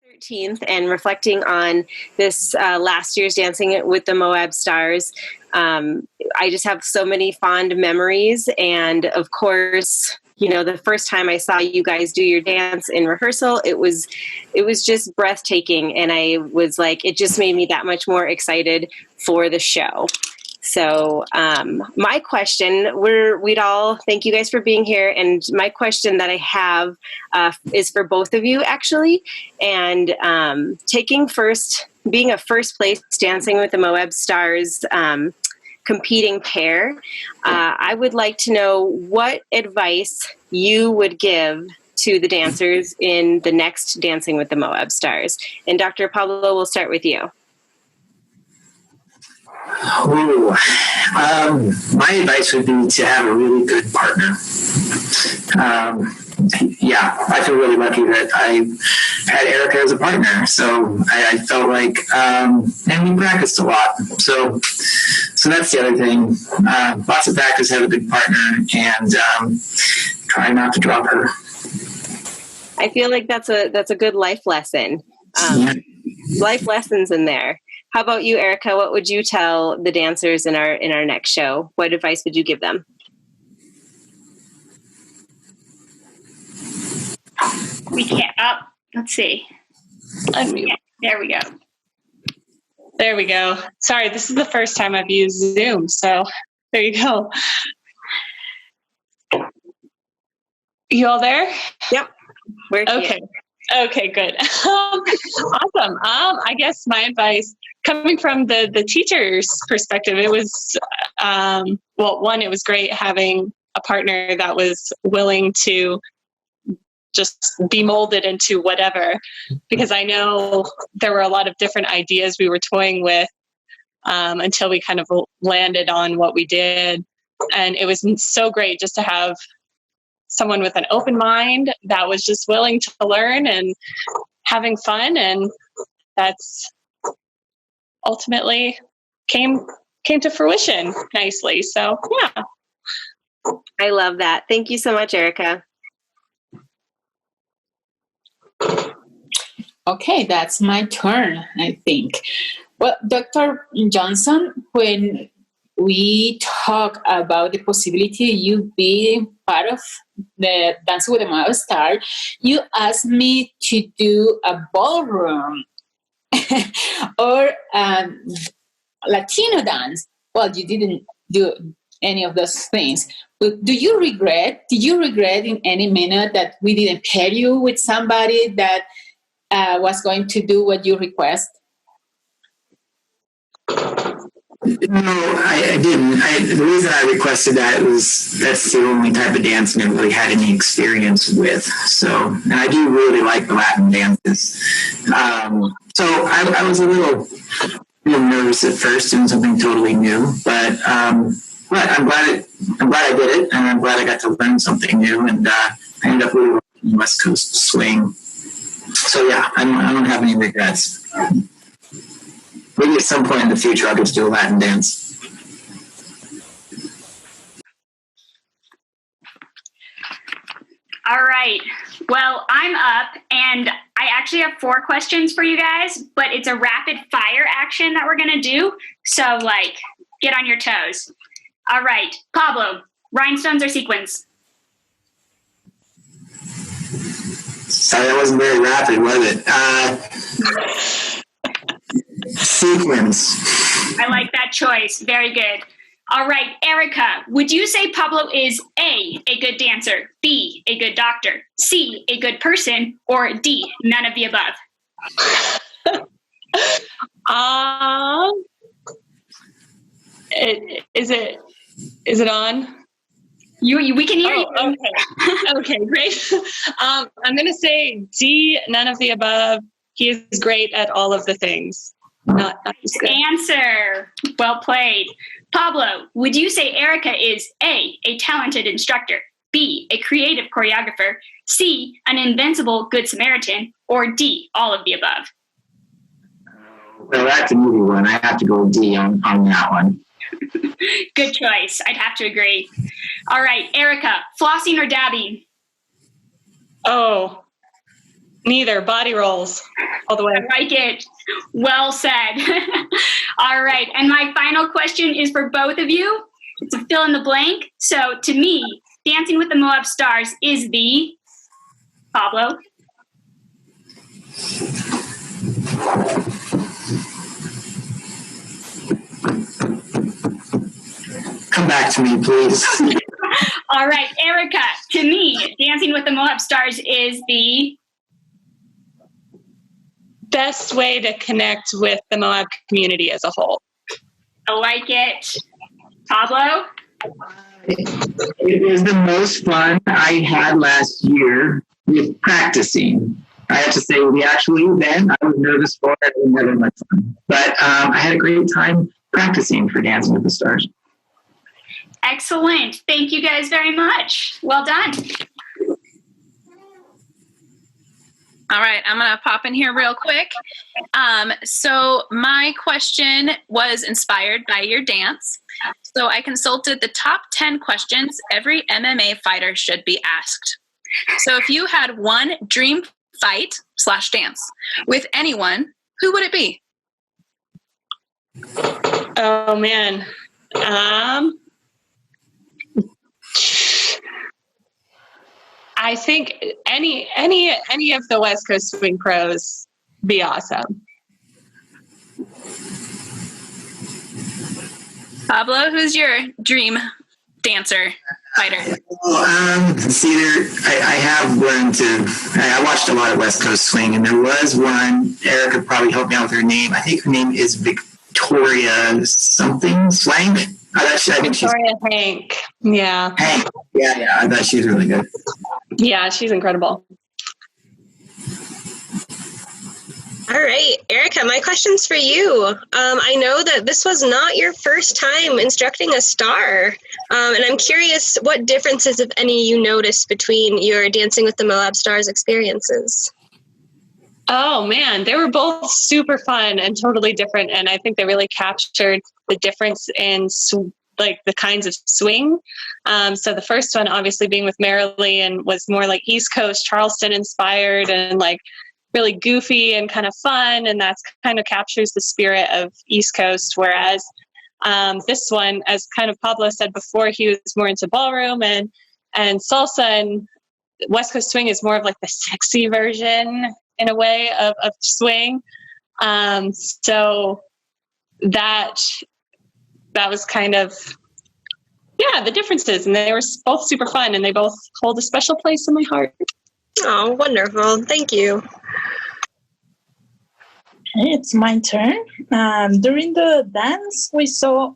13th and reflecting on this last year's Dancing with the Moab Stars. I just have so many fond memories. And of course, you know, the first time I saw you guys do your dance in rehearsal, it was just breathtaking. And I was like, it just made me that much more excited for the show. So my question, we'd all thank you guys for being here. And my question that I have is for both of you, actually. And being a first place Dancing with the Moab Stars competing pair, I would like to know what advice you would give to the dancers in the next Dancing with the Moab Stars. And Dr. Pablo, we'll start with you. Ooh, my advice would be to have a really good partner. I feel really lucky that I had Erika as a partner. So I felt like, and we practiced a lot. So that's the other thing. Lots of practice, have a good partner, and try not to drop her. I feel like that's a good life lesson. Life lessons in there. How about you, Erika? What would you tell the dancers in our next show? What advice would you give them? We can't. Let's see. There we go. There we go. Sorry, this is the first time I've used Zoom, so there you go. You all there? Yep. We're here. Okay. Okay, good. Awesome. I guess my advice, coming from the teacher's perspective, it was, one, it was great having a partner that was willing to just be molded into whatever, because I know there were a lot of different ideas we were toying with until we kind of landed on what we did. And it was so great just to have someone with an open mind that was just willing to learn and having fun, and that's ultimately came to fruition nicely. So yeah. I love that. Thank you so much, Erika. Okay, that's my turn, I think. Well, Dr. Johnson, when we talk about the possibility you be part of the Dancing with the Moab Star, you asked me to do a ballroom or Latino dance. Well, you didn't do any of those things. But did you regret in any minute that we didn't pair you with somebody that was going to do what you request? No, I didn't. The reason I requested that was that's the only type of dance I never really had any experience with. So, and I do really like the Latin dances. So I was a little nervous at first doing something totally new, but I'm glad I did it, and I'm glad I got to learn something new, and I ended up really liking West Coast swing. So yeah, I don't have any regrets. Maybe at some point in the future, I'll just do a Latin dance. All right. Well, I'm up, and I actually have 4 questions for you guys, but it's a rapid fire action that we're going to do. So, get on your toes. All right. Pablo, rhinestones or sequins? Sorry, that wasn't very rapid, was it? Sequins. I like that choice. Very good. All right, Erika, would you say Pablo is A, a good dancer, B, a good doctor, C, a good person, or D, none of the above? Is it on? We can hear you. Okay. Okay, great. I'm going to say D, none of the above. He is great at all of the things. Not just good. Answer. Well played. Pablo, would you say Erika is A, a talented instructor, B, a creative choreographer, C, an invincible good Samaritan, or D, all of the above? Well, that's an easy one. I have to go D on that one. Good choice. I'd have to agree. All right, Erika, flossing or dabbing? Oh, Neither. Body rolls all the way. I like it. Well said. All right. And my final question is for both of you. It's a fill in the blank. So to me, Dancing with the Moab Stars is the Pablo. Come back to me, please. All right, Erika, to me, Dancing with the Moab Stars is the best way to connect with the Moab community as a whole. I like it. Pablo? It was the most fun I had last year with practicing. I have to say, with the actual event, I was nervous for it. It was never much fun. But I had a great time practicing for Dancing with the Stars. Excellent. Thank you guys very much. Well done. All right, I'm going to pop in here real quick. So my question was inspired by your dance. So I consulted the top 10 questions every MMA fighter should be asked. So if you had one dream fight/dance with anyone, who would it be? Oh, man. I think any of the West Coast swing pros be awesome. Pablo, who's your dream dancer fighter? I have learned I watched a lot of West Coast swing, and there was one, Erika probably helped me out with her name. I think her name is Victoria something, Swank. I think she's Victoria Hank. Yeah. Hank. Yeah. I thought she's really good. Yeah, she's incredible. All right, Erika, my question's for you. I know that this was not your first time instructing a star, and I'm curious what differences, if any, you noticed between your Dancing with the Moab Stars experiences. Oh, man, they were both super fun and totally different, and I think they really captured the difference in the kinds of swing. So the first one, obviously, being with Marilee, and was more like East Coast, Charleston inspired, and like really goofy and kind of fun, and that's kind of captures the spirit of East Coast. Whereas this one, as kind of Pablo said before, he was more into ballroom and salsa, and West Coast swing is more of like the sexy version in a way of swing. So that was kind of, the differences, and they were both super fun, and they both hold a special place in my heart. Oh, wonderful. Thank you. Okay, it's my turn. During the dance, we saw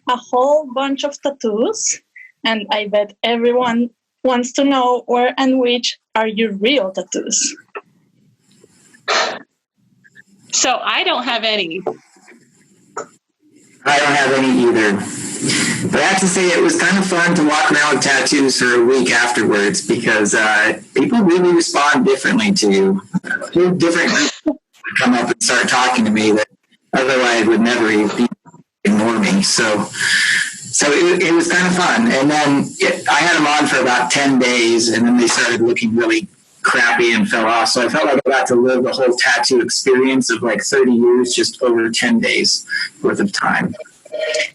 a whole bunch of tattoos, and I bet everyone wants to know where and which are your real tattoos. So I don't have any. I don't have any either. But I have to say it was kind of fun to walk around with tattoos for a week afterwards, because people really respond differently to you. Different would come up and start talking to me that otherwise would never even ignore me. So it was kind of fun. And then I had them on for about 10 days, and then they started looking really crappy and fell off. So I felt like I got to live the whole tattoo experience of like 30 years just over 10 days worth of time.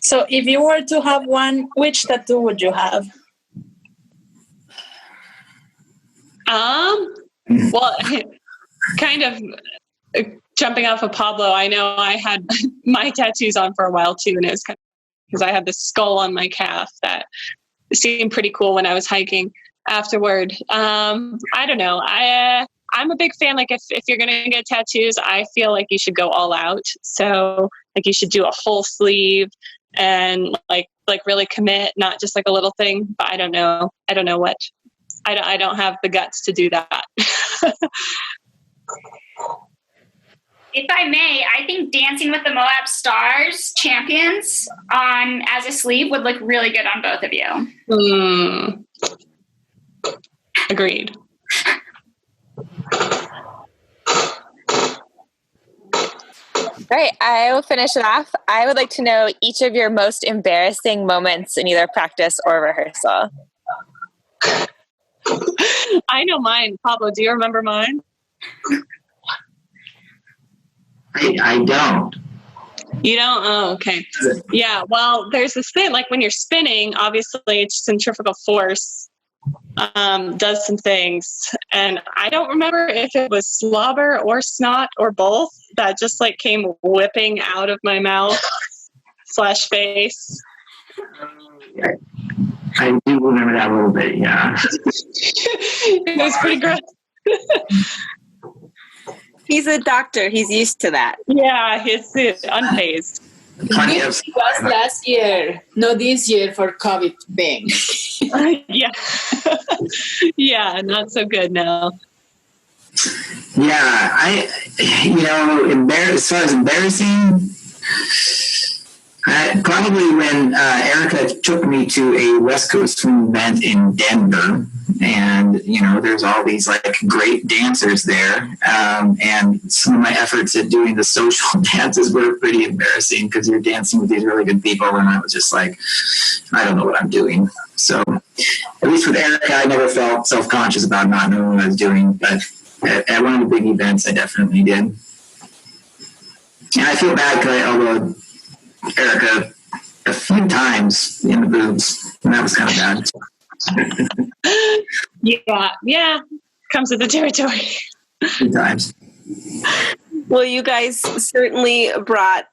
So if you were to have one, which tattoo would you have? Well, kind of jumping off of Pablo, I know I had my tattoos on for a while too, and it was kind of because I had this skull on my calf that seemed pretty cool when I was hiking afterward. I don't know. I'm a big fan. Like if you're going to get tattoos, I feel like you should go all out. So like you should do a whole sleeve and like really commit, not just like a little thing. But I don't know what. I don't have the guts to do that. If I may, I think Dancing with the Moab Stars champions on as a sleeve would look really good on both of you. Agreed. Great. I will finish it off. I would like to know each of your most embarrassing moments in either practice or rehearsal. I know mine. Pablo, do you remember mine? I don't. You don't? Oh, okay. Yeah, well, there's this thing, like when you're spinning, obviously centrifugal force does some things. And I don't remember if it was slobber or snot or both that just like came whipping out of my mouth / face. I do remember that a little bit, yeah. It was pretty gross. He's a doctor. He's used to that. Yeah, it's unfazed. This was last year, not this year for COVID thing. Yeah. Yeah, not so good now. Yeah, as far as embarrassing, probably when Erika took me to a West Coast swing event in Denver, and there's all these like great dancers there, and some of my efforts at doing the social dances were pretty embarrassing because you're dancing with these really good people, and I was just like, I don't know what I'm doing. So at least with Erika, I never felt self-conscious about not knowing what I was doing, but at one of the big events, I definitely did. And I feel bad because although Erika a few times in the boobs, and that was kind of bad. Yeah, comes with the territory. A few times. Well, you guys certainly brought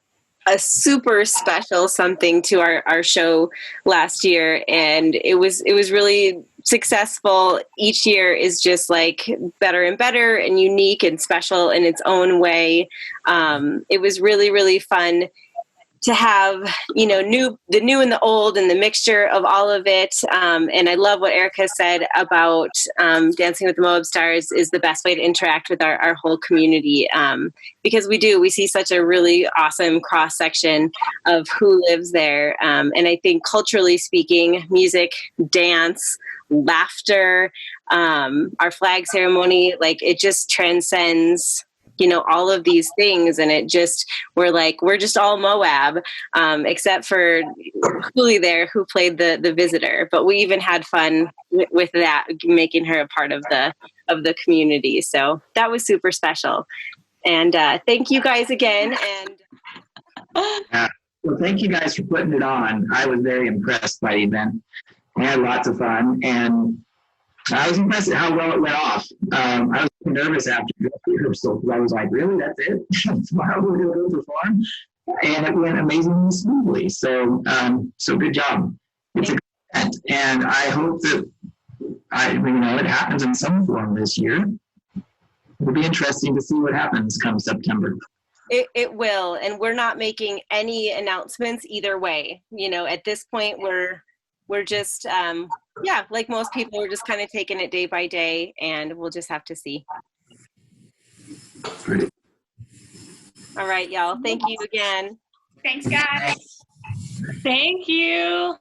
a super special something to our show last year, and it was really successful. Each year is just like better and better and unique and special in its own way. It was really, really fun to have, the new and the old and the mixture of all of it. And I love what Erika said about Dancing with the Moab Stars is the best way to interact with our whole community. Because we see such a really awesome cross section of who lives there. And I think culturally speaking, music, dance, laughter, our flag ceremony, like it just transcends all of these things, and we're just all Moab, except for Huli there, who played the visitor. But we even had fun with that, making her a part of the community. So that was super special. And thank you guys again. And well, thank you guys for putting it on. I was very impressed by the event. I had lots of fun, and I was impressed at how well it went off. I was nervous after the rehearsal because I was like, really, that's it? Tomorrow we're going to perform? And it went amazingly smoothly. So good job. It's a good event. And I hope that it happens in some form this year. It'll be interesting to see what happens come September. It will. And we're not making any announcements either way. At this point, we're just, like most people, we're just kind of taking it day by day, and we'll just have to see. Great. All right, y'all. Thank you again. Thanks, guys. Thank you.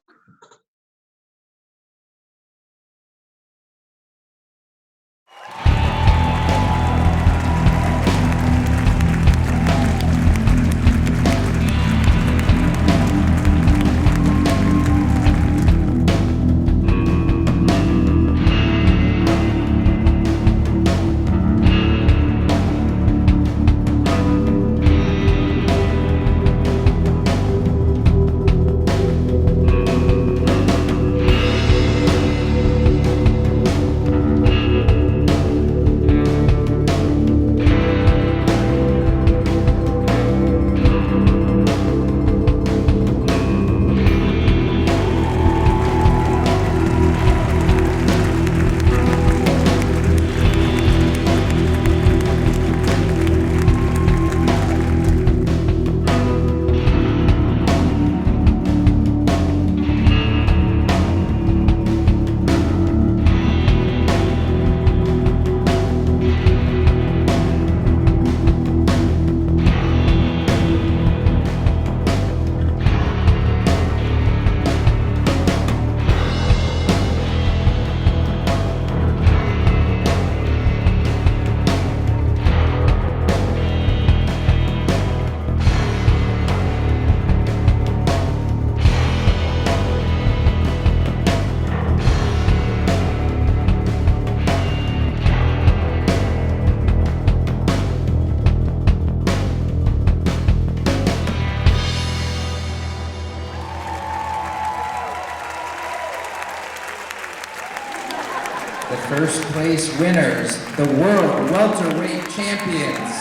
first place winners, the world welterweight champions,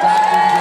Dr.